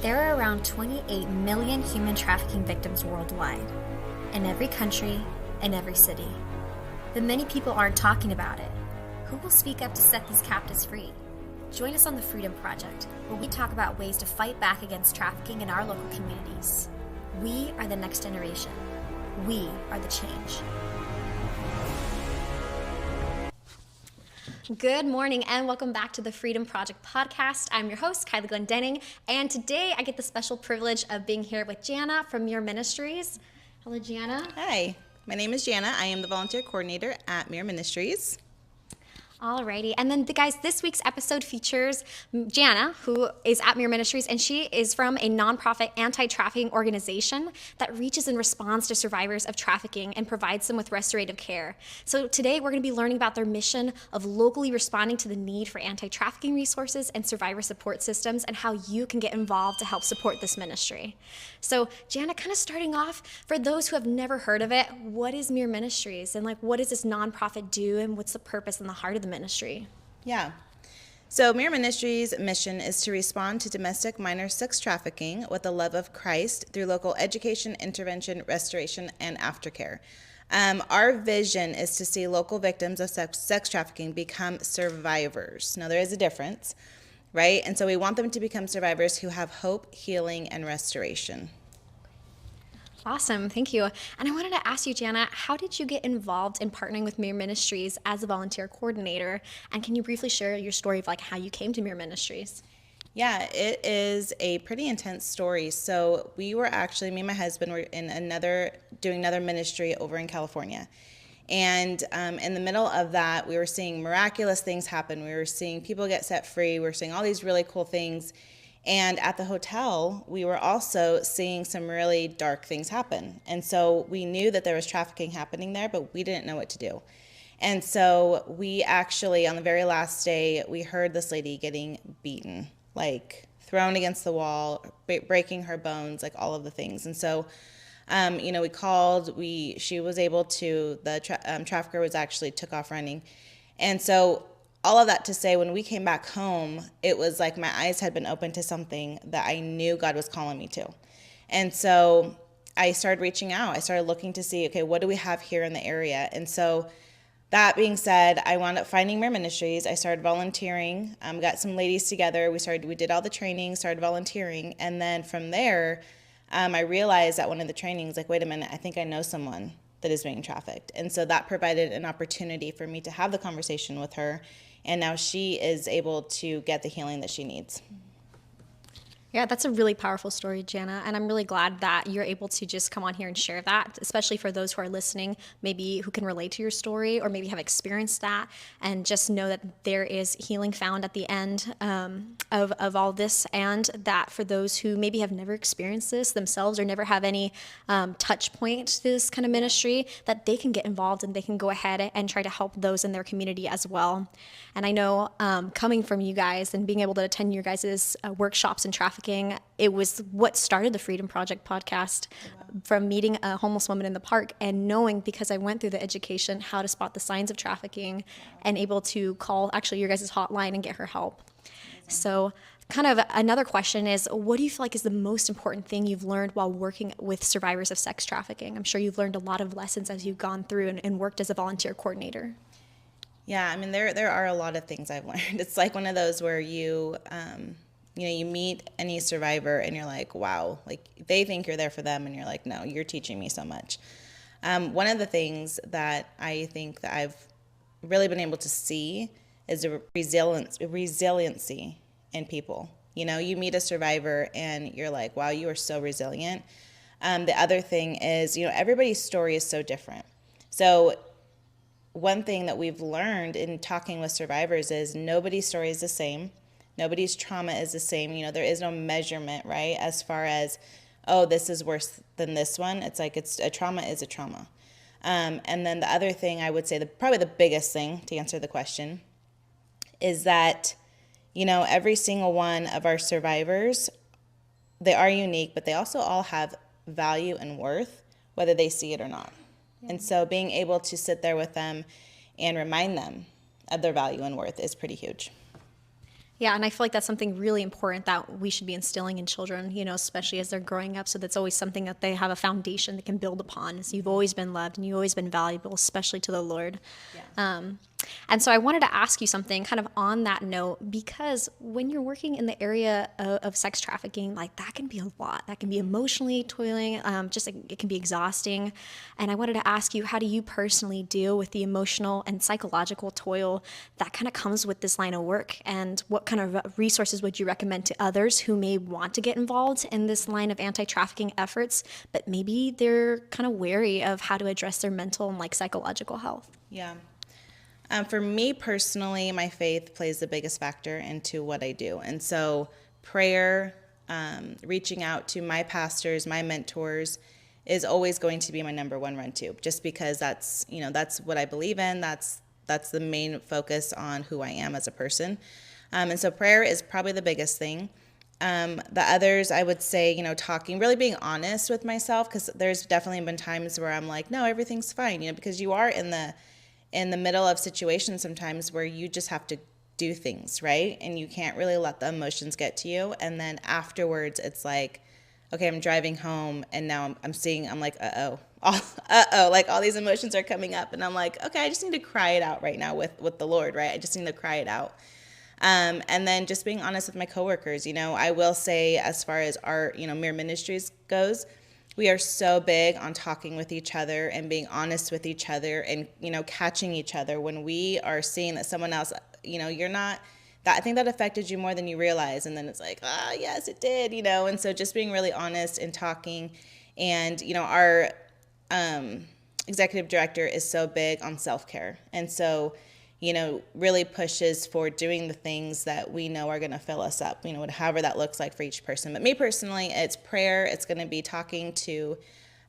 There are around 28 million human trafficking victims worldwide, in every country, in every city. But many people aren't talking about it. Who will speak up to set these captives free? Join us on the Freedom Project, where we talk about ways to fight back against trafficking in our local communities. We are the next generation. We are the change. Good morning and welcome back to the Freedom Project podcast. I'm your host, Kylie Glendenning, and today I get the special privilege of being here with Jana from Mirror Ministries. Hello, Jana. Hi, my name is Jana. I am the volunteer coordinator at Mirror Ministries. Alrighty, and then guys, this week's episode features Jana, who is at Mirror Ministries, and she is from a nonprofit anti-trafficking organization that reaches and responds to survivors of trafficking and provides them with restorative care. So today we're going to be learning about their mission of locally responding to the need for anti-trafficking resources and survivor support systems and how you can get involved to help support this ministry. So Jana, kind of starting off, for those who have never heard of it, what is Mirror Ministries and what does this nonprofit do and what's the purpose and the heart of the ministry? Yeah. So Mirror Ministries' mission is to respond to domestic minor sex trafficking with the love of Christ through local education, intervention, restoration, and aftercare. Our vision is to see local victims of sex trafficking become survivors. Now, there is a difference, right? And so we want them to become survivors who have hope, healing, and restoration. Awesome, thank you. And I wanted to ask you, Jana, how did you get involved in partnering with Mirror Ministries as a volunteer coordinator? And can you briefly share your story of how you came to Mirror Ministries? Yeah, it is a pretty intense story. So we were actually, me and my husband were doing another ministry over in California. And in the middle of that, we were seeing miraculous things happen. We were seeing people get set free. We were seeing all these really cool things. And at the hotel, we were also seeing some really dark things happen. And so we knew that there was trafficking happening there, but we didn't know what to do. And so we actually, on the very last day, we heard this lady getting beaten, thrown against the wall, breaking her bones, all of the things. And so, we called, she was able to, the trafficker was actually took off running. And so all of that to say, when we came back home, it was like my eyes had been opened to something that I knew God was calling me to. And so I started reaching out. I started looking to see, okay, what do we have here in the area? And so that being said, I wound up finding Mirror Ministries. I started volunteering, got some ladies together. We did all the training, started volunteering. And then from there, I realized at one of the trainings, wait a minute, I think I know someone that is being trafficked. And so that provided an opportunity for me to have the conversation with her. And now she is able to get the healing that she needs. Yeah, that's a really powerful story, Jana, and I'm really glad that you're able to just come on here and share that, especially for those who are listening, maybe who can relate to your story or maybe have experienced that, and just know that there is healing found at the end of all this, and that for those who maybe have never experienced this themselves or never have any touch point to this kind of ministry, that they can get involved and they can go ahead and try to help those in their community as well. And I know coming from you guys and being able to attend your guys' workshops in trafficking, it was what started the Freedom Project podcast. From meeting a homeless woman in the park and knowing, because I went through the education, how to spot the signs of trafficking and able to call actually your guys' hotline and get her help. So kind of another question is, what do you feel like is the most important thing you've learned while working with survivors of sex trafficking? I'm sure you've learned a lot of lessons as you've gone through and worked as a volunteer coordinator. Yeah, I mean, there are a lot of things I've learned. It's like one of those where you meet any survivor and you're like, wow, they think you're there for them, and you're like, no, you're teaching me so much. One of the things that I think that I've really been able to see is a resiliency in people. You meet a survivor and you're like, wow, you are so resilient. The other thing is, everybody's story is so different. So one thing that we've learned in talking with survivors is nobody's story is the same. Nobody's trauma is the same. There is no measurement, right? As far as, oh, this is worse than this one. It's a trauma is a trauma. And then the other thing I would say, probably the biggest thing to answer the question is that, every single one of our survivors, they are unique, but they also all have value and worth, whether they see it or not. And so being able to sit there with them and remind them of their value and worth is pretty huge. Yeah, and I feel like that's something really important that we should be instilling in children, especially as they're growing up. So that's always something that they have a foundation they can build upon. So you've always been loved and you've always been valuable, especially to the Lord. Yeah. And so I wanted to ask you something kind of on that note, because when you're working in the area of sex trafficking, like that can be a lot. That can be emotionally toiling, just like, it can be exhausting. And I wanted to ask you, how do you personally deal with the emotional and psychological toil that kind of comes with this line of work? And what kind of resources would you recommend to others who may want to get involved in this line of anti-trafficking efforts, but maybe they're kind of wary of how to address their mental and like psychological health? Yeah. For me personally, my faith plays the biggest factor into what I do. And so prayer, reaching out to my pastors, my mentors, is always going to be my number one run to, just because that's what I believe in. That's the main focus on who I am as a person. And so prayer is probably the biggest thing. The others, I would say, talking, really being honest with myself, because there's definitely been times where I'm like, no, everything's fine, because you are in the middle of situations sometimes where you just have to do things, right? And you can't really let the emotions get to you. And then afterwards, it's like, okay, I'm driving home and now I'm like, like all these emotions are coming up. And I'm like, okay, I just need to cry it out right now with the Lord, right? I just need to cry it out. And then just being honest with my coworkers, I will say, as far as our, Mirror Ministries goes, we are so big on talking with each other and being honest with each other and, catching each other when we are seeing that someone else, you're not, that I think that affected you more than you realize. And then it's like, yes, it did, and so just being really honest and talking. And, our executive director is so big on self-care. And so, really pushes for doing the things that we know are going to fill us up, however that looks like for each person. But me personally, it's prayer. It's going to be talking to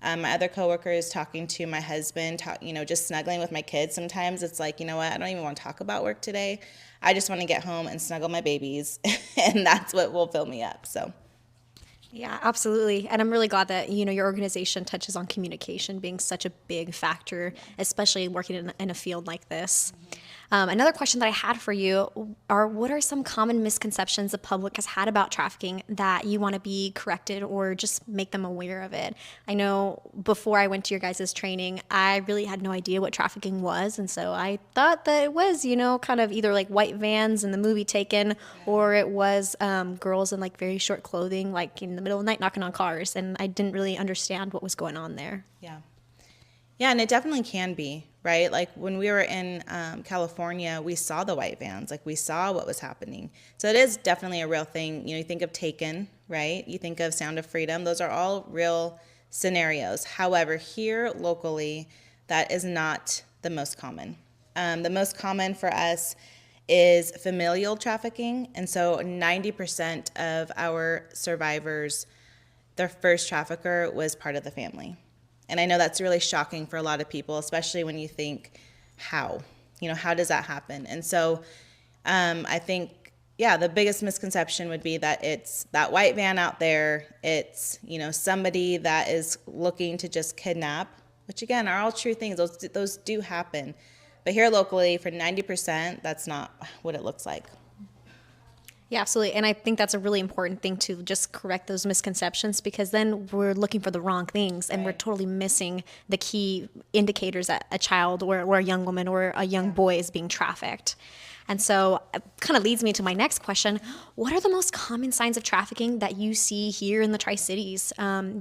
my other coworkers, talking to my husband, just snuggling with my kids. Sometimes it's like, what, I don't even want to talk about work today. I just want to get home and snuggle my babies, and that's what will fill me up. So. Yeah, absolutely. And I'm really glad that, your organization touches on communication being such a big factor, especially working in a field like this. Another question that I had for you are, what are some common misconceptions the public has had about trafficking that you want to be corrected or just make them aware of it? I know before I went to your guys' training, I really had no idea what trafficking was. And so I thought that it was, kind of either like white vans in the movie Taken, or it was girls in like very short clothing, like in the middle of the night knocking on cars. And I didn't really understand what was going on there. Yeah. Yeah, and it definitely can be, right? Like when we were in California, we saw the white vans, like we saw what was happening. So it is definitely a real thing. You think of Taken, right? You think of Sound of Freedom. Those are all real scenarios. However, here locally, that is not the most common. The most common for us is familial trafficking. And so 90% of our survivors, their first trafficker was part of the family. And I know that's really shocking for a lot of people, especially when you think, how does that happen? And so I think, the biggest misconception would be that it's that white van out there. It's, somebody that is looking to just kidnap, which again are all true things. Those do happen. But here locally, for 90%, that's not what it looks like. Yeah, absolutely. And I think that's a really important thing to just correct those misconceptions, because then we're looking for the wrong things and we're totally missing the key indicators that a child or a young woman or a young boy is being trafficked. And so it kind of leads me to my next question. What are the most common signs of trafficking that you see here in the Tri-Cities?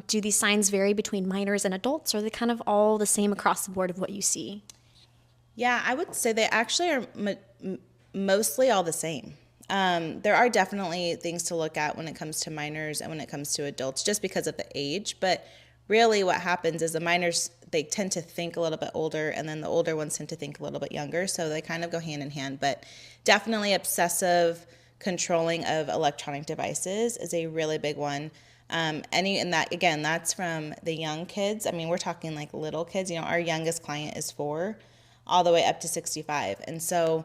Do these signs vary between minors and adults, or are they kind of all the same across the board of what you see? Yeah, I would say they actually are mostly all the same. There are definitely things to look at when it comes to minors and when it comes to adults, just because of the age. But really what happens is the minors, they tend to think a little bit older, and then the older ones tend to think a little bit younger. So they kind of go hand in hand. But definitely obsessive controlling of electronic devices is a really big one. And that, again, that's from the young kids. I mean, we're talking like little kids. Our youngest client is 4 all the way up to 65. And so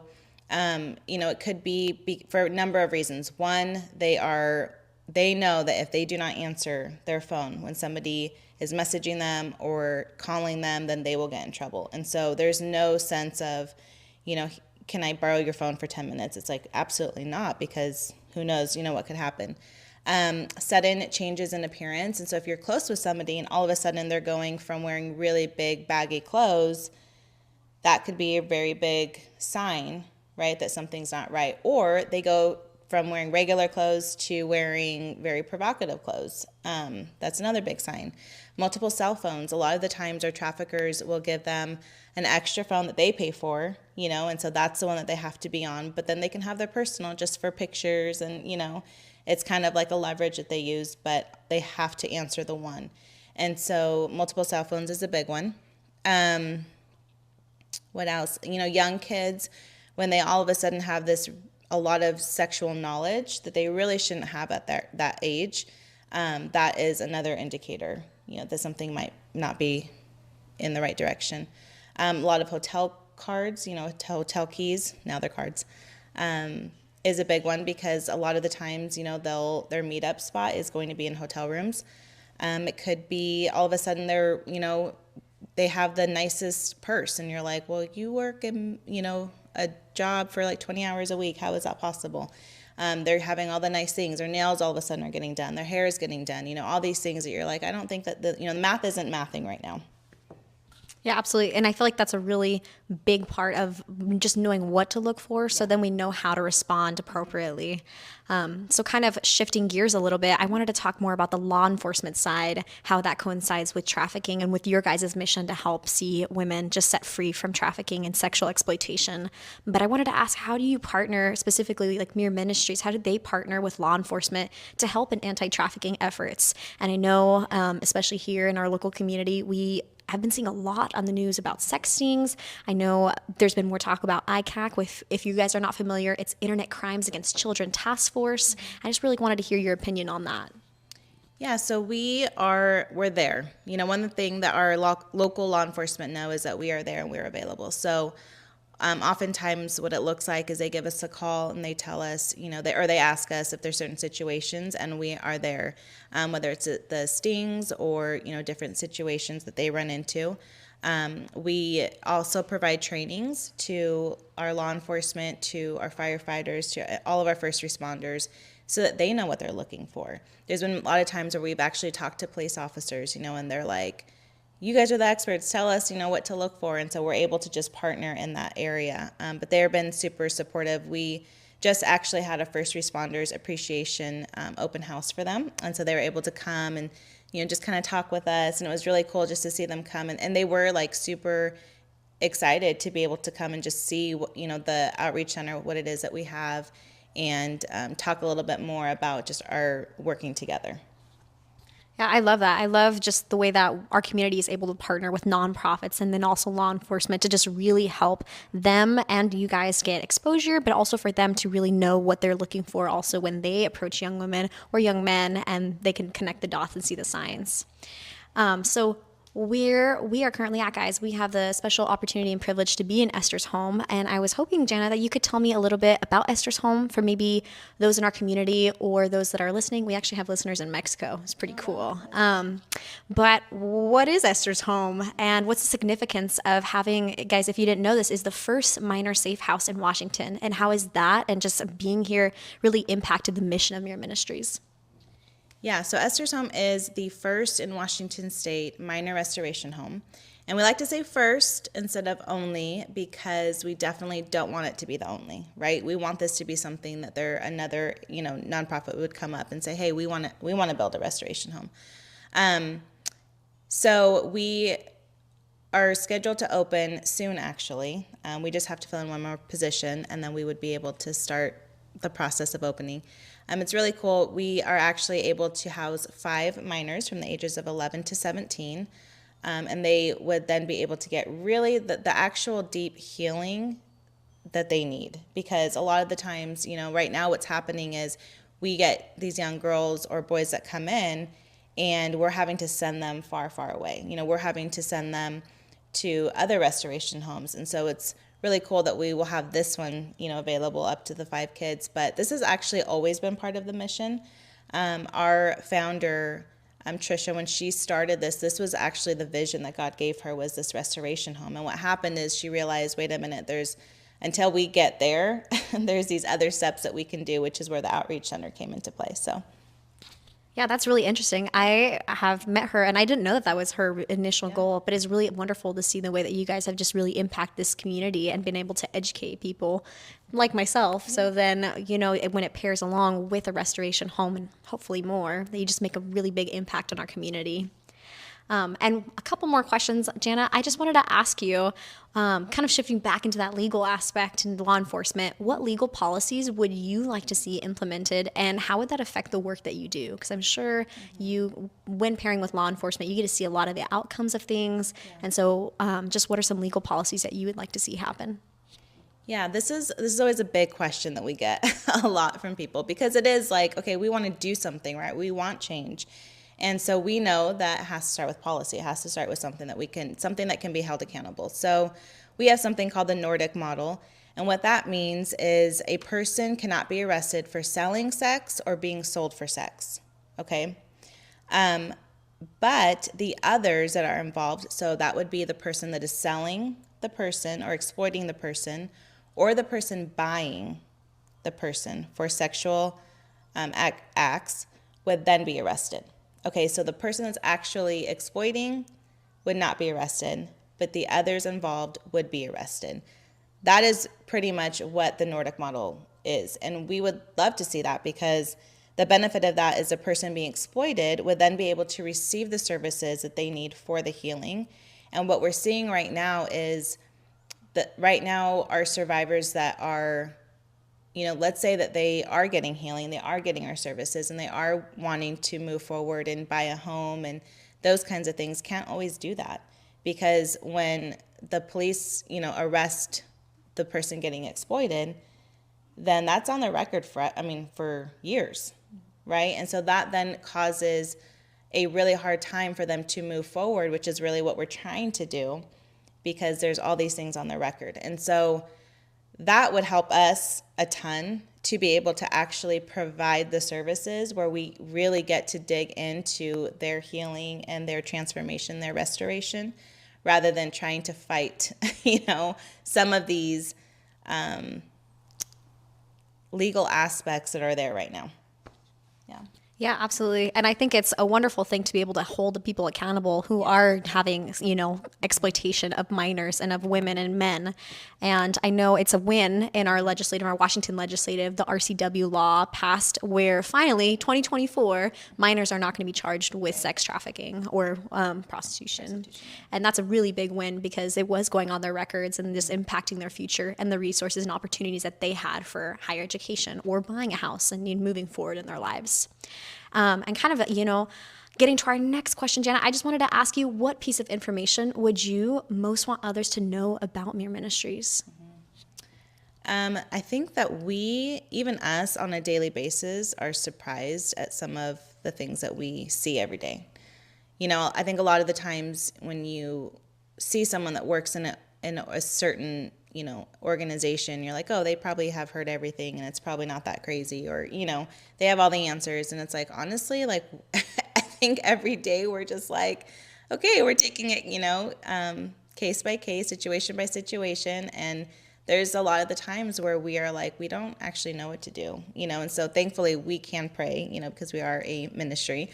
it could be for a number of reasons. One, they know that if they do not answer their phone when somebody is messaging them or calling them, then they will get in trouble. And so there's no sense of, can I borrow your phone for 10 minutes? It's like, absolutely not, because who knows, what could happen. Sudden changes in appearance. And so if you're close with somebody and all of a sudden they're going from wearing really big baggy clothes, that could be a very big sign, right, that something's not right. Or they go from wearing regular clothes to wearing very provocative clothes. That's another big sign. Multiple cell phones. A lot of the times our traffickers will give them an extra phone that they pay for, and so that's the one that they have to be on. But then they can have their personal just for pictures, and, it's kind of like a leverage that they use, but they have to answer the one. And so multiple cell phones is a big one. What else? Young kids, when they all of a sudden have a lot of sexual knowledge that they really shouldn't have at that age, that is another indicator, that something might not be in the right direction. A lot of hotel cards, hotel keys, now they're cards, is a big one, because a lot of the times, their meetup spot is going to be in hotel rooms. It could be all of a sudden they have the nicest purse, and you're like, well, you work in, a job for like 20 hours a week. How is that possible? They're having all the nice things. Their nails all of a sudden are getting done. Their hair is getting done. All these things that you're like, I don't think that the math isn't mathing right now. Yeah, absolutely. And I feel like that's a really big part of just knowing what to look for, so then we know how to respond appropriately. So kind of shifting gears a little bit, I wanted to talk more about the law enforcement side, how that coincides with trafficking and with your guys' mission to help see women just set free from trafficking and sexual exploitation. But I wanted to ask, how do you partner, specifically like Mirror Ministries, how did they partner with law enforcement to help in anti-trafficking efforts? And I know, especially here in our local community, we have been seeing a lot on the news about sextings. I know there's been more talk about ICAC. If you guys are not familiar, it's Internet Crimes Against Children Task Force. I just really wanted to hear your opinion on that. Yeah, so we're there. One thing that our local law enforcement know is that we are there and we're available. So oftentimes what it looks like is they give us a call and they tell us, they ask us if there's certain situations, and we are there, whether it's the stings or, different situations that they run into. We also provide trainings to our law enforcement, to our firefighters, to all of our first responders, so that they know what they're looking for. There's been a lot of times where we've actually talked to police officers, and they're like, you guys are the experts, tell us, what to look for. And so we're able to just partner in that area. But they've been super supportive. We just actually had a first responders appreciation open house for them. And so they were able to come and, just kind of talk with us. And it was really cool just to see them come. And they were like super excited to be able to come and just see, the outreach center, what it is that we have, and talk a little bit more about just our working together. Yeah, I love that. I love just the way that our community is able to partner with nonprofits and then also law enforcement to just really help them and you guys get exposure, but also for them to really know what they're looking for also when they approach young women or young men, and they can connect the dots and see the signs. So where we are currently at, guys, we have the special opportunity and privilege to be in Esther's home. And I was hoping, Jana, that you could tell me a little bit about Esther's home for maybe those in our community or those that are listening. We actually have listeners in Mexico. It's pretty cool. But what is Esther's home, and what's the significance of having, guys, if you didn't know, this is the first minor safe house in Washington, and how is that and just being here really impacted the mission of Mirror Ministries? Yeah, so Esther's Home is the first in Washington State minor restoration home. And we like to say first instead of only, because we definitely don't want it to be the only, right? We want this to be something that another, nonprofit would come up and say, hey, we want to build a restoration home. So we are scheduled to open soon, actually. We just have to fill in one more position, and then we would be able to start the process of opening. It's really cool. We are actually able to house 5 minors from the ages of 11 to 17, and they would then be able to get really the actual deep healing that they need. Because a lot of the times, right now what's happening is we get these young girls or boys that come in, and we're having to send them far, far away. We're having to send them to other restoration homes, and so it's really cool that we will have this one, available up to the 5 kids. But this has actually always been part of the mission. Our founder, Trisha, when she started this was actually the vision that God gave her, was this restoration home. And what happened is she realized, wait a minute, there's until we get there, there's these other steps that we can do, which is where the outreach center came into play. So Yeah, that's really interesting. I have met her, and I didn't know that that was her initial goal, but it's really wonderful to see the way that you guys have just really impacted this community and been able to educate people like myself. So then, when it pairs along with a restoration home and hopefully more, you just make a really big impact on our community. And a couple more questions, Jana. I just wanted to ask you, kind of shifting back into that legal aspect and law enforcement, what legal policies would you like to see implemented, and how would that affect the work that you do? Because I'm sure when pairing with law enforcement, you get to see a lot of the outcomes of things. Yeah. And so just what are some legal policies that you would like to see happen? Yeah, this is always a big question that we get a lot from people, because it is like, okay, we want to do something, right? We want change. And so we know that it has to start with policy. It has to start with something that can be held accountable. So we have something called the Nordic model. And what that means is a person cannot be arrested for selling sex or being sold for sex. Okay? But the others that are involved, so that would be the person that is selling the person or exploiting the person, or the person buying the person for sexual acts, would then be arrested. Okay, so the person that's actually exploiting would not be arrested, but the others involved would be arrested. That is pretty much what the Nordic model is. And we would love to see that, because the benefit of that is the person being exploited would then be able to receive the services that they need for the healing. And what we're seeing right now is that right now our survivors that are, let's say that they are getting healing, they are getting our services, and they are wanting to move forward and buy a home and those kinds of things, can't always do that, because when the police, arrest the person getting exploited, then that's on the record for years, right? And so that then causes a really hard time for them to move forward, which is really what we're trying to do, because there's all these things on the record. And so that would help us a ton to be able to actually provide the services where we really get to dig into their healing and their transformation, their restoration, rather than trying to fight, some of these legal aspects that are there right now. Yeah. Yeah, absolutely. And I think it's a wonderful thing to be able to hold the people accountable who are having, exploitation of minors and of women and men. And I know it's a win in our Washington legislative, the RCW law passed, where finally 2024 minors are not going to be charged with sex trafficking or prostitution. And that's a really big win, because it was going on their records and just impacting their future and the resources and opportunities that they had for higher education or buying a house and moving forward in their lives. And kind of, getting to our next question, Jana, I just wanted to ask you, what piece of information would you most want others to know about Mirror Ministries? I think that even us on a daily basis, are surprised at some of the things that we see every day. I think a lot of the times when you see someone that works in a certain organization, you're like, oh, they probably have heard everything and it's probably not that crazy, or, they have all the answers. And it's like, honestly, like, I think every day we're just like, okay, we're taking it, case by case, situation by situation. And there's a lot of the times where we are like, we don't actually know what to do, and so thankfully we can pray, because we are a ministry.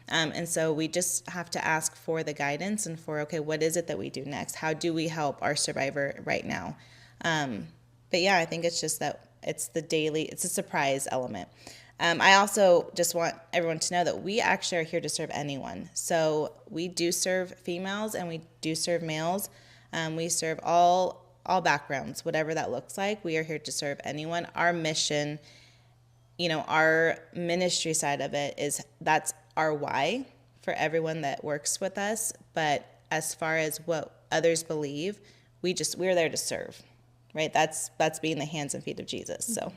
And so we just have to ask for the guidance and for, okay, what is it that we do next? How do we help our survivor right now? But yeah, I think it's just that it's a surprise element. I also just want everyone to know that we actually are here to serve anyone. So we do serve females and we do serve males. We serve all backgrounds, whatever that looks like. We are here to serve anyone. Our mission, our ministry side of it that's our why for everyone that works with us. But as far as what others believe, we're there to serve, right? That's being the hands and feet of Jesus. So.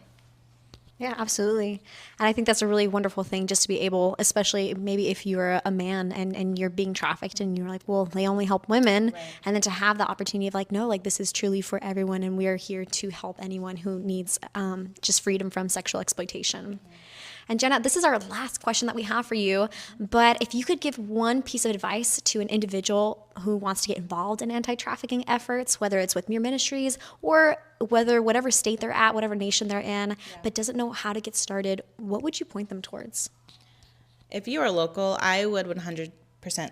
Yeah, absolutely. And I think that's a really wonderful thing, just to be able, especially maybe if you're a man and you're being trafficked and you're like, well, they only help women. Right. And then to have the opportunity of like, no, like this is truly for everyone. And we are here to help anyone who needs just freedom from sexual exploitation. Mm-hmm. And Jana, this is our last question that we have for you. But if you could give one piece of advice to an individual who wants to get involved in anti-trafficking efforts, whether it's with Mirror Ministries or whatever state they're at, whatever nation they're in, but doesn't know how to get started, what would you point them towards? If you are local, I would 100%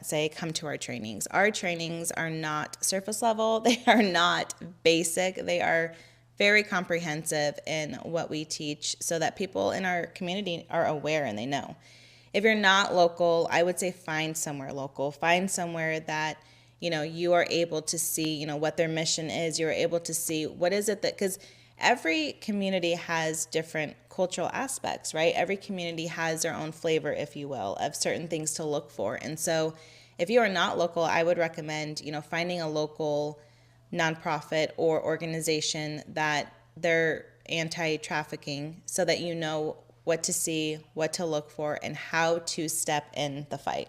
say come to our trainings. Our trainings are not surface level. They are not basic. They are very comprehensive in what we teach so that people in our community are aware and they know. If you're not local, I would say find somewhere local. Find somewhere that, you are able to see, what their mission is. You're able to see what is it that, because every community has different cultural aspects, right? Every community has their own flavor, if you will, of certain things to look for. And so if you are not local, I would recommend, finding a local nonprofit or organization that they're anti-trafficking so that you know what to see, what to look for, and how to step in the fight.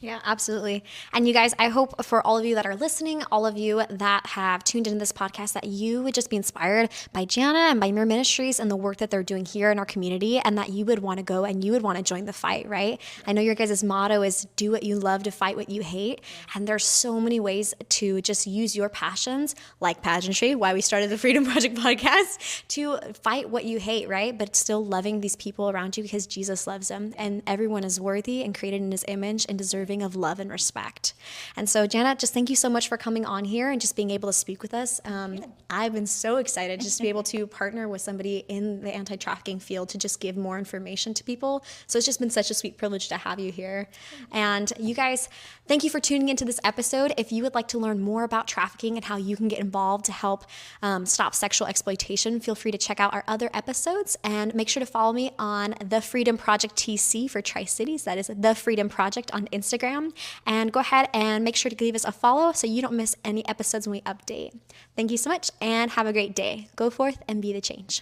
Yeah, absolutely. And you guys, I hope for all of you that are listening, all of you that have tuned into this podcast, that you would just be inspired by Jana and by Mirror Ministries and the work that they're doing here in our community, and that you would want to go and you would want to join the fight, right? I know your guys' motto is do what you love to fight what you hate. And there's so many ways to just use your passions, like pageantry, why we started the Freedom Project podcast, to fight what you hate, right? But still loving these people around you because Jesus loves them, and everyone is worthy and created in his image and deserving of love and respect. And so, Jana, just thank you so much for coming on here and just being able to speak with us. I've been so excited just to be able to partner with somebody in the anti-trafficking field to just give more information to people. So it's just been such a sweet privilege to have you here. And you guys, thank you for tuning into this episode. If you would like to learn more about trafficking and how you can get involved to help stop sexual exploitation, feel free to check out our other episodes, and make sure to follow me on The Freedom Project TC for Tri-Cities. That is The Freedom Project on Instagram. And go ahead and make sure to give us a follow so you don't miss any episodes when we update. Thank you so much and have a great day. Go forth and be the change.